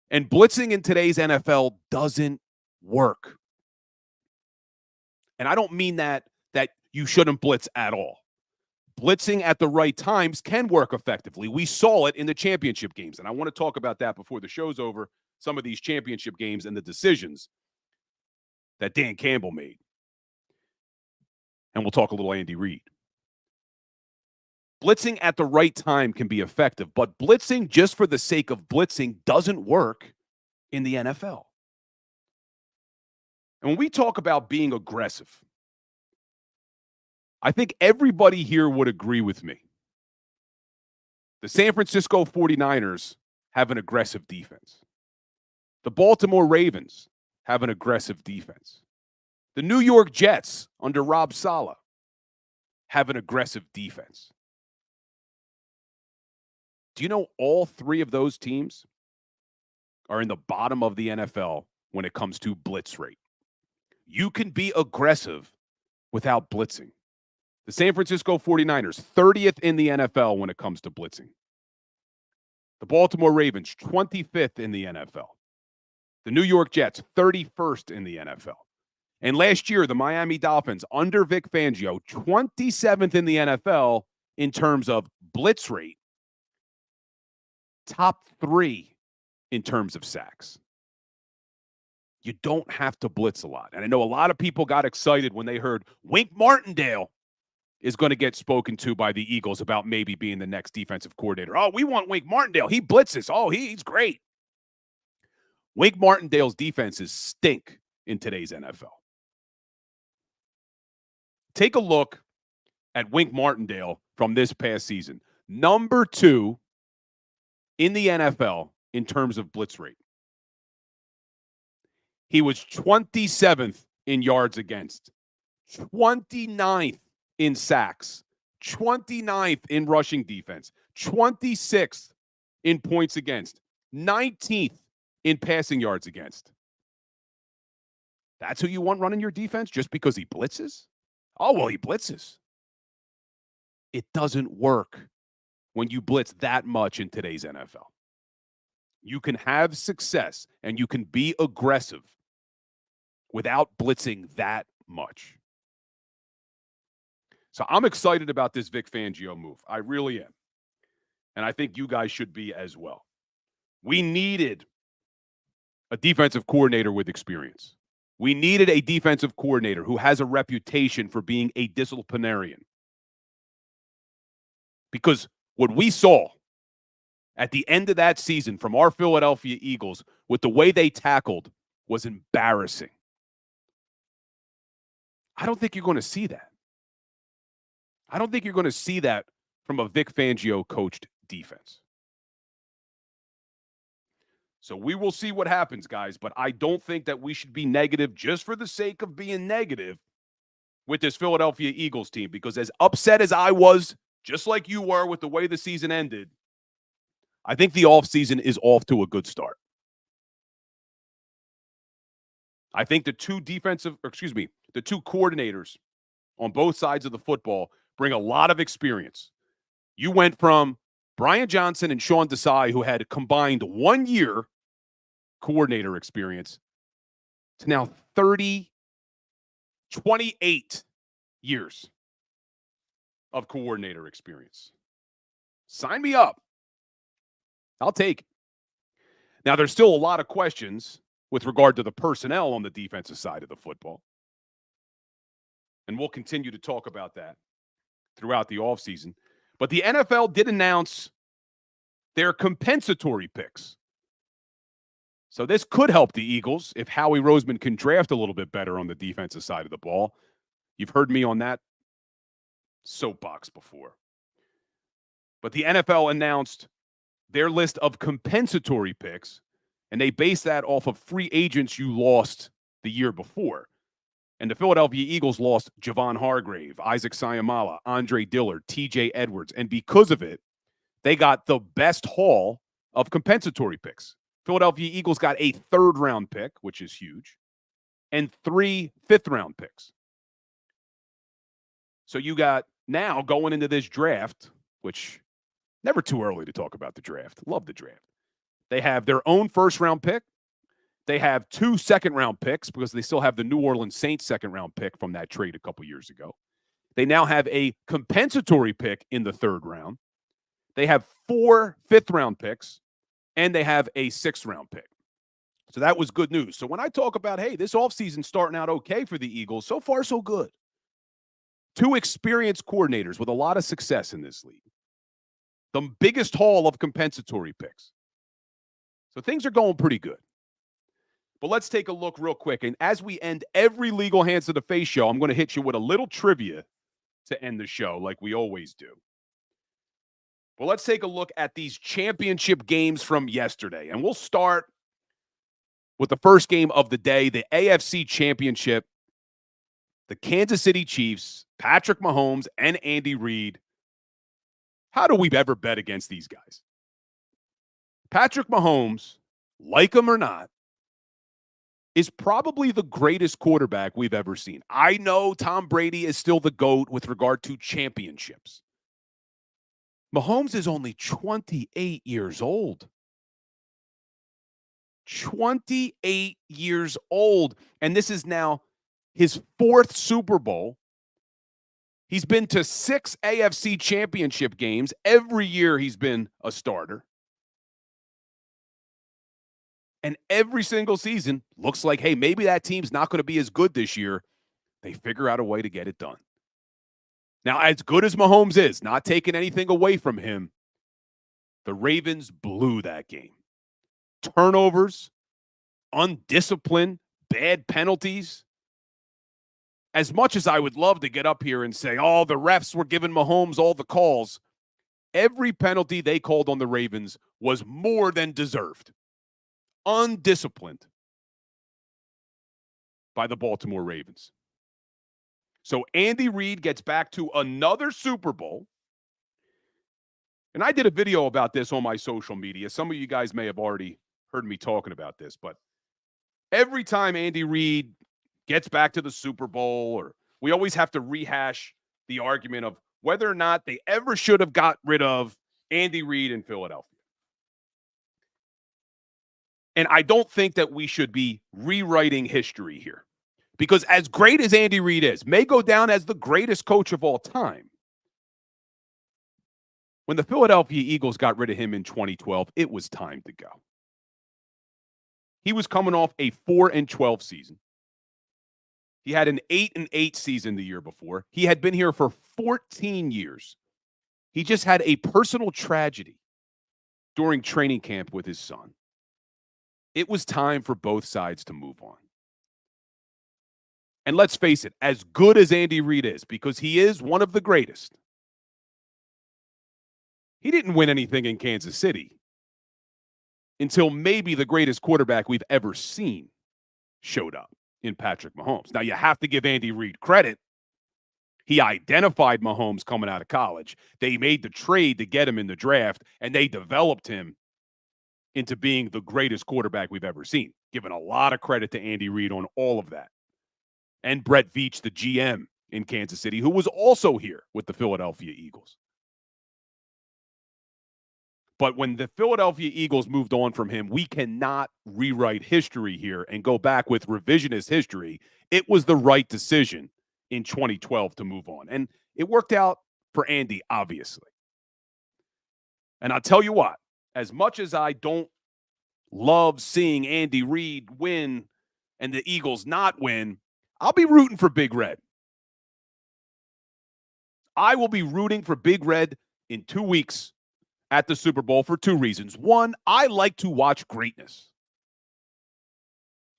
And blitzing in today's NFL doesn't work. And I don't mean that you shouldn't blitz at all. Blitzing at the right times can work effectively. We saw it in the championship games. And I want to talk about that before the show's over, some of these championship games and the decisions that Dan Campbell made. And we'll talk a little Andy Reid. Blitzing at the right time can be effective, but blitzing just for the sake of blitzing doesn't work in the NFL. And when we talk about being aggressive, I think everybody here would agree with me. The San Francisco 49ers have an aggressive defense. The Baltimore Ravens have an aggressive defense. The New York Jets under Rob Saleh have an aggressive defense. Do you know all three of those teams are in the bottom of the NFL when it comes to blitz rate? You can be aggressive without blitzing. The San Francisco 49ers, 30th in the NFL when it comes to blitzing. The Baltimore Ravens, 25th in the NFL. The New York Jets, 31st in the NFL. And last year, the Miami Dolphins, under Vic Fangio, 27th in the NFL in terms of blitz rate. Top 3 in terms of sacks. You don't have to blitz a lot. And I know a lot of people got excited when they heard Wink Martindale is going to get spoken to by the Eagles about maybe being the next defensive coordinator. Oh, we want Wink Martindale. He blitzes. Oh, he's great. Wink Martindale's defenses stink in today's NFL. Take a look at Wink Martindale from this past season. Number 2 in the NFL in terms of blitz rate. He was 27th in yards against, 29th in sacks, 29th in rushing defense, 26th in points against, 19th in passing yards against. That's who you want running your defense just because he blitzes? Oh, well, he blitzes. It doesn't work when you blitz that much in today's NFL. You can have success and you can be aggressive without blitzing that much. So I'm excited about this Vic Fangio move. I really am. And I think you guys should be as well. We needed a defensive coordinator with experience. We needed a defensive coordinator who has a reputation for being a disciplinarian. Because what we saw at the end of that season from our Philadelphia Eagles with the way they tackled was embarrassing. I don't think you're going to see that. I don't think you're going to see that from a Vic Fangio coached defense. So we will see what happens, guys, but I don't think that we should be negative just for the sake of being negative with this Philadelphia Eagles team, because as upset as I was, just like you were with the way the season ended, I think the offseason is off to a good start. I think the two coordinators on both sides of the football bring a lot of experience. You went from Brian Johnson and Sean Desai, who had combined 1 year coordinator experience, to now 28 years of coordinator experience. Sign me up. I'll take it. Now, there's still a lot of questions with regard to the personnel on the defensive side of the football. And we'll continue to talk about that throughout the offseason. But the NFL did announce their compensatory picks. So this could help the Eagles if Howie Roseman can draft a little bit better on the defensive side of the ball. You've heard me on that soapbox before. But the NFL announced their list of compensatory picks, and they based that off of free agents you lost the year before. And the Philadelphia Eagles lost Javon Hargrave, Isaac Sayamala, Andre Dillard, TJ Edwards. And because of it, they got the best haul of compensatory picks. Philadelphia Eagles got a 3rd-round pick, which is huge, and 3 5th-round picks. So you got now going into this draft, which never too early to talk about the draft. Love the draft. They have their own 1st-round pick. They have 2 2nd-round picks because they still have the New Orleans Saints 2nd-round pick from that trade a couple years ago. They now have a compensatory pick in the 3rd round. They have 4 5th-round picks, and they have a 6th-round pick. So that was good news. So when I talk about, hey, this offseason starting out okay for the Eagles, so far so good. 2 experienced coordinators with a lot of success in this league. the biggest haul of compensatory picks. So things are going pretty good. But let's take a look real quick. And as we end every Legal Hands to the Face show, I'm going to hit you with a little trivia to end the show like we always do. Well, let's take a look at these championship games from yesterday. And we'll start with the first game of the day, the AFC Championship. The Kansas City Chiefs, Patrick Mahomes, and Andy Reid. How do we ever bet against these guys? Patrick Mahomes, like him or not, is probably the greatest quarterback we've ever seen. I know Tom Brady is still the GOAT with regard to championships. Mahomes is only 28 years old. 28 years old. And this is now his 4th Super Bowl. He's been to 6 AFC championship games. Every year he's been a starter. And every single season looks like, hey, maybe that team's not going to be as good this year. They figure out a way to get it done. Now, as good as Mahomes is, not taking anything away from him, the Ravens blew that game. Turnovers, undisciplined, bad penalties. As much as I would love to get up here and say, oh, the refs were giving Mahomes all the calls, every penalty they called on the Ravens was more than deserved. Undisciplined by the Baltimore Ravens. So Andy Reid gets back to another Super Bowl. And I did a video about this on my social media. Some of you guys may have already heard me talking about this, but every time Andy Reid gets back to the Super Bowl, or we always have to rehash the argument of whether or not they ever should have got rid of Andy Reid in Philadelphia. And I don't think that we should be rewriting history here. Because as great as Andy Reid is, may go down as the greatest coach of all time. When the Philadelphia Eagles got rid of him in 2012, it was time to go. He was coming off a 4-12 season. He had an 8-8 season the year before. He had been here for 14 years. He just had a personal tragedy during training camp with his son. It was time for both sides to move on. And let's face it, as good as Andy Reid is, because he is one of the greatest, he didn't win anything in Kansas City until maybe the greatest quarterback we've ever seen showed up in Patrick Mahomes. Now, you have to give Andy Reid credit. He identified Mahomes coming out of college. They made the trade to get him in the draft, and they developed him into being the greatest quarterback we've ever seen. Giving a lot of credit to Andy Reid on all of that. And Brett Veach, the GM in Kansas City, who was also here with the Philadelphia Eagles. But when the Philadelphia Eagles moved on from him, we cannot rewrite history here and go back with revisionist history. It was the right decision in 2012 to move on. And it worked out for Andy, obviously. And I'll tell you what, as much as I don't love seeing Andy Reid win and the Eagles not win, I'll be rooting for Big Red. I will be rooting for Big Red in 2 weeks at the Super Bowl for 2 reasons. One, I like to watch greatness.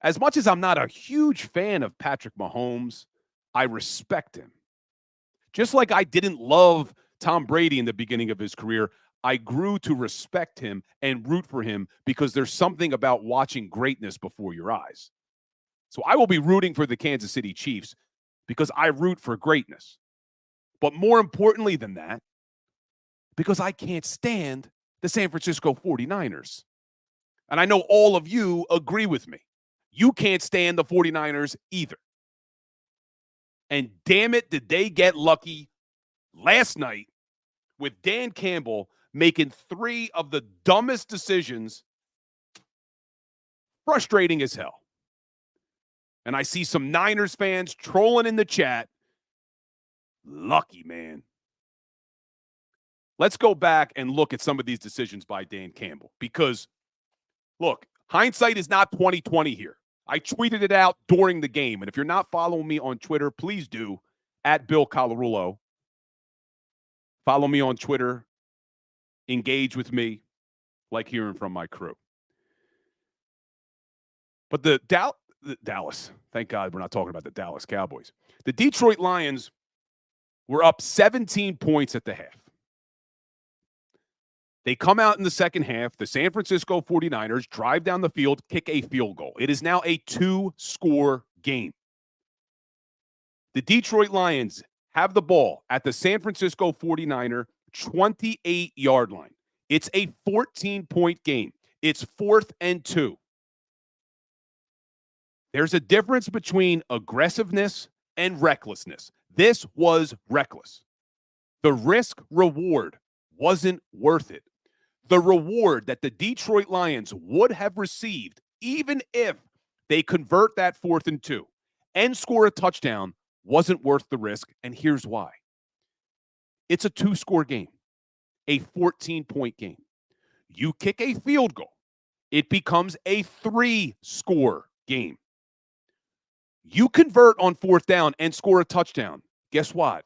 As much as I'm not a huge fan of Patrick Mahomes, I respect him. Just like I didn't love Tom Brady in the beginning of his career, I grew to respect him and root for him because there's something about watching greatness before your eyes. So I will be rooting for the Kansas City Chiefs because I root for greatness. But more importantly than that, because I can't stand the San Francisco 49ers. And I know all of you agree with me. You can't stand the 49ers either. And damn it, did they get lucky last night with Dan Campbell making 3 of the dumbest decisions. Frustrating as hell. And I see some Niners fans trolling in the chat. Lucky, man. Let's go back and look at some of these decisions by Dan Campbell. Because, look, hindsight is not 20/20 here. I tweeted it out during the game. And if you're not following me on Twitter, please do, at Bill Colarulo. Follow me on Twitter, engage with me like hearing from my crew. But the Dallas, thank God we're not talking about the Dallas Cowboys. The Detroit Lions were up 17 points at the half. They come out in the second half. The San Francisco 49ers drive down the field, kick a field goal. It is now a 2-score game. The Detroit Lions have the ball at the San Francisco 49er 28-yard line. It's a 14-point game. It's 4th and 2. There's a difference between aggressiveness and recklessness. This was reckless. The risk-reward wasn't worth it. The reward that the Detroit Lions would have received, even if they convert that 4th and 2 and score a touchdown, wasn't worth the risk, and here's why. It's a 2-score game, a 14-point game. You kick a field goal, it becomes a 3-score game. You convert on 4th down and score a touchdown. Guess what?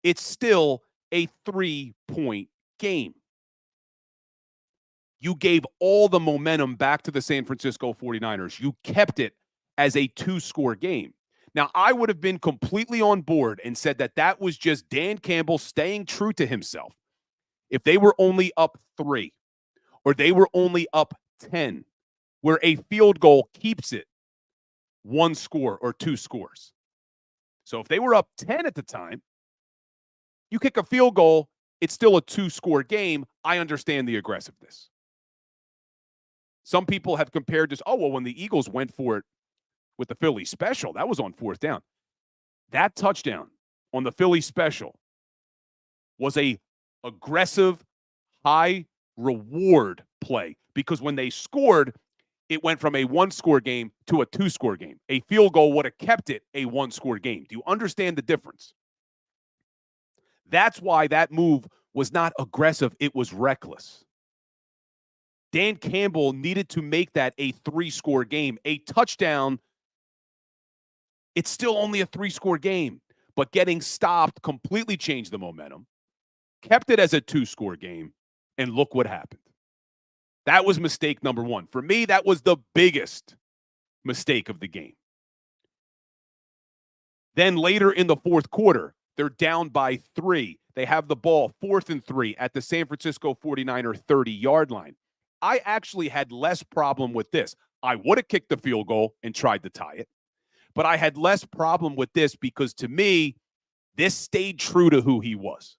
It's still a 3-point game. You gave all the momentum back to the San Francisco 49ers. You kept it as a 2-score game. Now, I would have been completely on board and said that that was just Dan Campbell staying true to himself. If they were only up 3 or they were only up 10, where a field goal keeps it 1 score or 2 scores. So if they were up 10 at the time, you kick a field goal, it's still a 2-score game. I understand the aggressiveness. Some people have compared this, when the Eagles went for it with the Philly special, that was on 4th down. That touchdown on the Philly special was a aggressive, high reward play because when they scored, it went from a 1-score game to a 2-score game. A field goal would have kept it a 1-score game. Do you understand the difference? That's why that move was not aggressive. It was reckless. Dan Campbell needed to make that a 3-score game. A touchdown, it's still only a 3-score game. But getting stopped completely changed the momentum, kept it as a 2-score game, and look what happened. That was mistake number 1. For me, that was the biggest mistake of the game. Then later in the 4th quarter, they're down by 3. They have the ball 4th and 3 at the San Francisco 49er 30-yard line. I actually had less problem with this. I would have kicked the field goal and tried to tie it. But I had less problem with this because to me, this stayed true to who he was.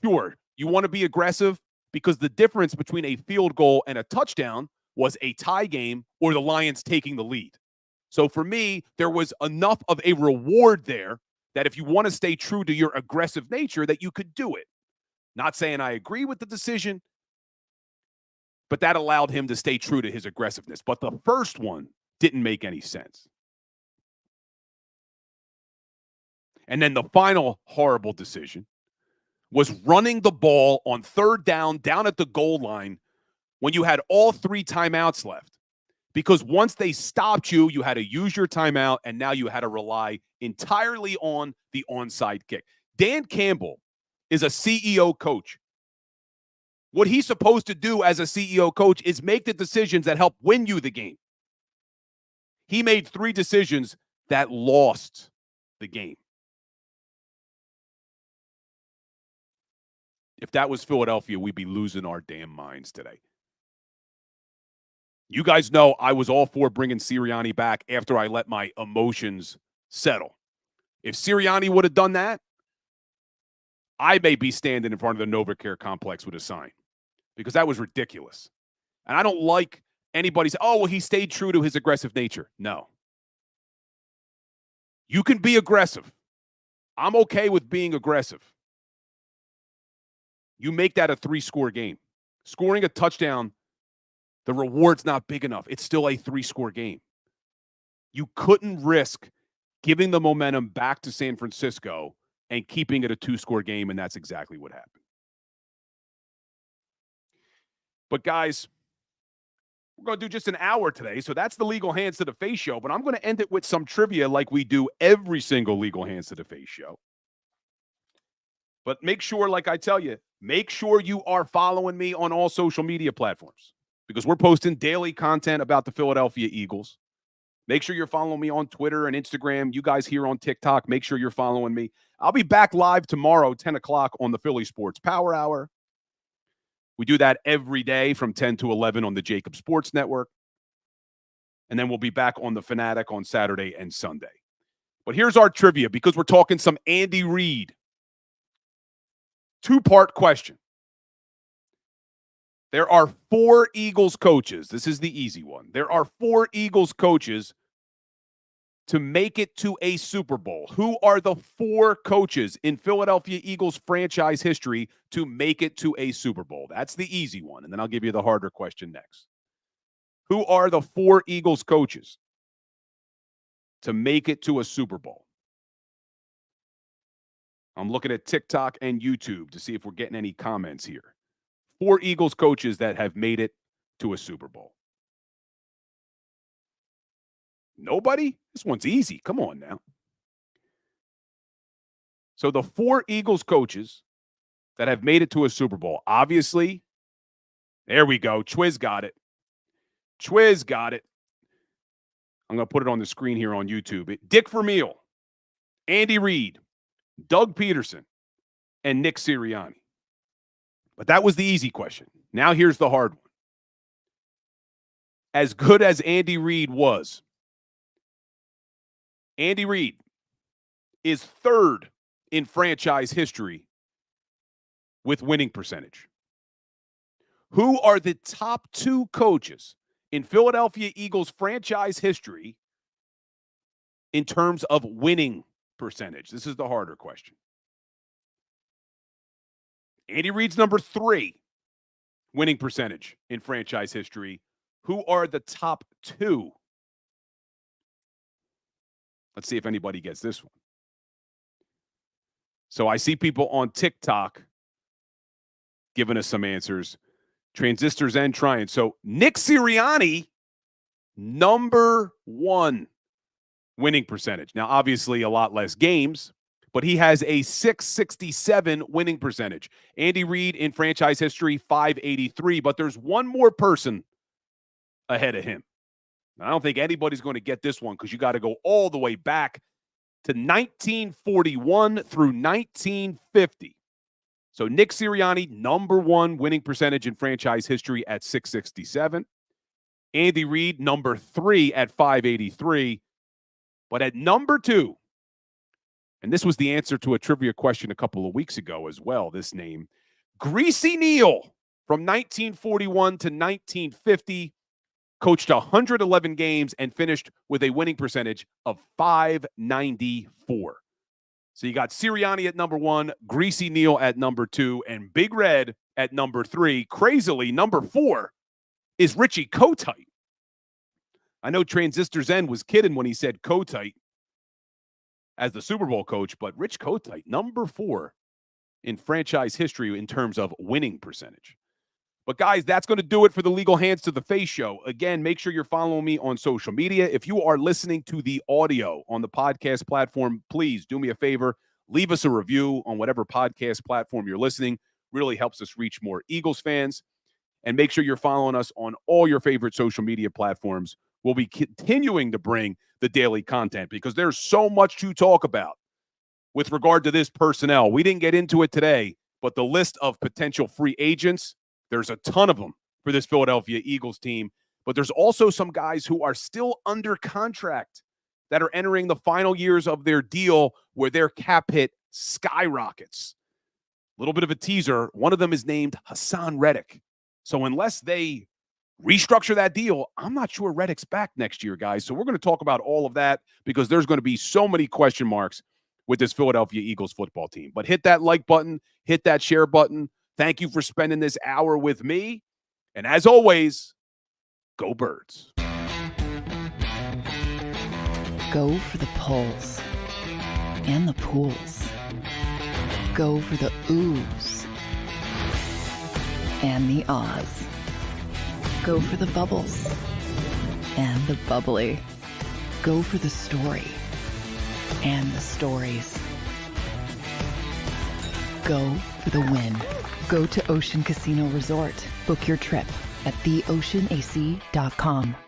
Sure, you want to be aggressive because the difference between a field goal and a touchdown was a tie game or the Lions taking the lead. So for me, there was enough of a reward there that if you want to stay true to your aggressive nature, that you could do it. Not saying I agree with the decision, but that allowed him to stay true to his aggressiveness. But the first one didn't make any sense. And then the final horrible decision was running the ball on 3rd down at the goal line when you had all 3 timeouts left. Because once they stopped you, you had to use your timeout, and now you had to rely entirely on the onside kick. Dan Campbell is a CEO coach. What he's supposed to do as a CEO coach is make the decisions that help win you the game. He made 3 decisions that lost the game. If that was Philadelphia, we'd be losing our damn minds today. You guys know I was all for bringing Sirianni back after I let my emotions settle. If Sirianni would have done that, I may be standing in front of the NovaCare complex with a sign because that was ridiculous. And I don't like anybody say, he stayed true to his aggressive nature. No. You can be aggressive. I'm okay with being aggressive. You make that a 3-score game. Scoring a touchdown, the reward's not big enough. It's still a 3-score game. You couldn't risk giving the momentum back to San Francisco and keeping it a 2-score game, and that's exactly what happened. But guys, we're going to do just an hour today, so that's the Legal Hands to the Face show, but I'm going to end it with some trivia like we do every single Legal Hands to the Face show. But make sure, like I tell you, Make sure you are following me on all social media platforms because we're posting daily content about the Philadelphia Eagles. Make sure you're following me on Twitter and Instagram. You guys here on TikTok, make sure you're following me. I'll be back live tomorrow, 10 o'clock on the Philly Sports Power Hour. We do that every day from 10 to 11 on the JAKIB Sports Network. And then we'll be back on the Fanatic on Saturday and Sunday. But here's our trivia because we're talking some Andy Reid. Two-part question. There are 4 Eagles coaches. This is the easy one. There are 4 Eagles coaches to make it to a Super Bowl. Who are the 4 coaches in Philadelphia Eagles franchise history to make it to a Super Bowl? That's the easy one. And then I'll give you the harder question next. Who are the 4 Eagles coaches to make it to a Super Bowl? I'm looking at TikTok and YouTube to see if we're getting any comments here. 4 Eagles coaches that have made it to a Super Bowl. Nobody? This one's easy. Come on now. So the 4 Eagles coaches that have made it to a Super Bowl. Obviously, there we go. Chwiz got it. Chwiz got it. I'm going to put it on the screen here on YouTube. Dick Vermeil, Andy Reid, Doug Peterson, and Nick Sirianni. But that was the easy question. Now here's the hard one. As good as Andy Reid was, Andy Reid is 3rd in franchise history with winning percentage. Who are the top 2 coaches in Philadelphia Eagles franchise history in terms of winning percentage? This is the harder question. Andy Reid's number 3 winning percentage in franchise history. Who are the top 2? Let's see if anybody gets this one. So I see people on TikTok giving us some answers. Transistors and trying. So Nick Sirianni, number 1 winning percentage. Now, obviously, a lot less games, but he has a .667 winning percentage. Andy Reid in franchise history, .583. But there's one more person ahead of him. I don't think anybody's going to get this one because you got to go all the way back to 1941 through 1950. So Nick Sirianni, number 1 winning percentage in franchise history at .667. Andy Reid, number 3 at .583. But at number 2, and this was the answer to a trivia question a couple of weeks ago as well, this name, Greasy Neal from 1941 to 1950. Coached 111 games and finished with a winning percentage of .594. So you got Sirianni at number 1, Greasy Neal at number 2, and Big Red at number 3. Crazily, number 4 is Richie Kotite. I know Transistor Zen was kidding when he said Kotite as the Super Bowl coach, but Rich Kotite, number 4 in franchise history in terms of winning percentage. But, guys, that's going to do it for the Legal Hands to the Face show. Again, make sure you're following me on social media. If you are listening to the audio on the podcast platform, please do me a favor. Leave us a review on whatever podcast platform you're listening. Really helps us reach more Eagles fans. And make sure you're following us on all your favorite social media platforms. We'll be continuing to bring the daily content because there's so much to talk about with regard to this personnel. We didn't get into it today, but the list of potential free agents, there's a ton of them for this Philadelphia Eagles team, but there's also some guys who are still under contract that are entering the final years of their deal where their cap hit skyrockets. A little bit of a teaser. One of them is named Hassan Reddick. So unless they restructure that deal, I'm not sure Reddick's back next year, guys. So we're going to talk about all of that because there's going to be so many question marks with this Philadelphia Eagles football team. But hit that like button, hit that share button. Thank you for spending this hour with me. And as always, go Birds. Go for the polls and the pools. Go for the oohs and the ahs. Go for the bubbles and the bubbly. Go for the story and the stories. Go for the win. Go to Ocean Casino Resort. Book your trip at theoceanac.com.